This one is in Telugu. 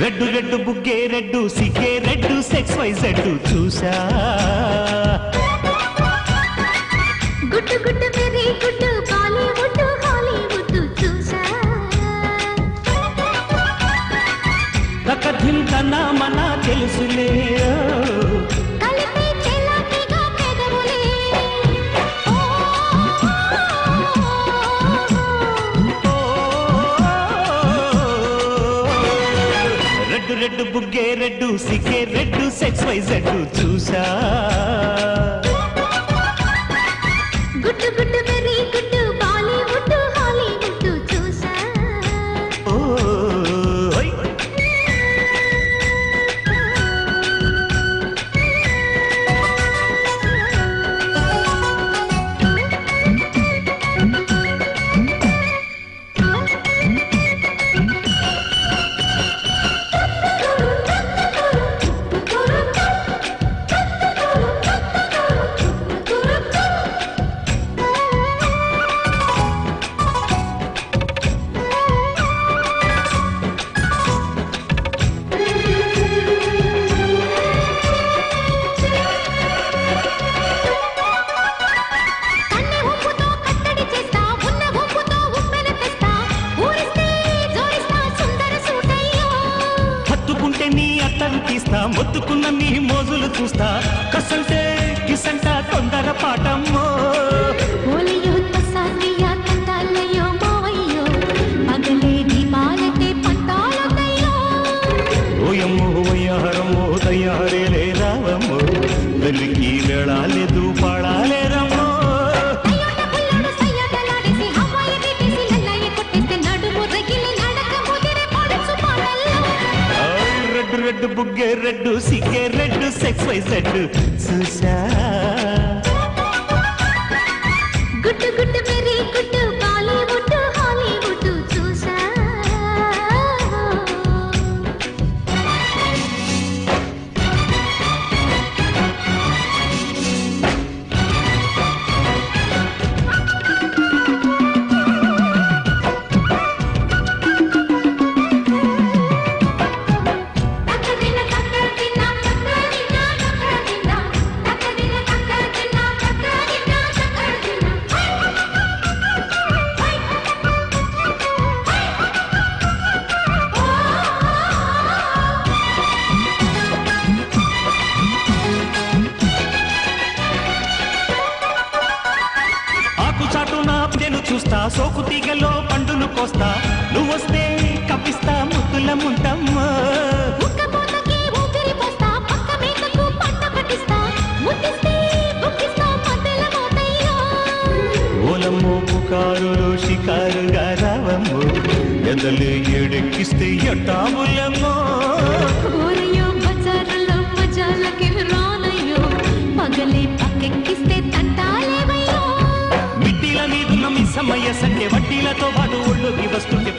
రెడ్డు రెడ్డు బుగ్గే రెడ్డు సిగ్గే రెడ్డు సెక్స్ వై జెడ్డు చూసా గుట్టు గుట్టు వెరీ గుట్టు బాలీవుడ్ హాలీవుడ్ చూసా తకధిం కన్నా మన తెలుసులే కలిపి చెలాకిగా పెదవులే రెడ్డు రెడ్డు బుగ్గే రెడ్డు సిగ్గే రెడ్డు సెక్స్ వై జెడ్డు చూసా గుట్టు గుట్టు వెరీ గుట్టు బాలీవుడ్ హాలీవుడ్ చూసా ఓయ్ తీస్తా మొత్తుకున్న నీ మోజులు చూస్తా కసంటే కిసంట తొందర పాటమ్మో ఓలియో తసానియా తంటాలయో మావయ్యో పగలే దీపాలతే పంతాలతయ్యో ఓయమ్మో వయ్యారమ్మో తయారేలే రావమ్మో వెలికి వేళాలేదు పాడాలేరమ్మో రెడ్డు బుగ్గే రెడ్డు సిగ్గే రెడ్డు సెక్స్ వై జెడ్డు చూసా గుట్టు గుట్టు వెరీ గుట్టు బాలీవుడ్ హాలీవుడ్ చూసా చూస్తా సోకు తీగలో పండును కోస్తా నువ్వొస్తే కప్పిస్తా ముద్దుల ముంటమ్మా ఓలమ్మో పుకారులో షికారుగా రావమ్మో ఎదలు ఏడెక్కిస్తే ఎట్టాములమ్మో బజారులో మజాలకి రానయ్యో పగలే పక్కెక్కిస్తే తంటాలేవయ్యో మిట్టిల మీదున్న మీ సమయ సంఖ్య వడ్డీలతో పాటు ఒళ్ళోకి వస్తుంటే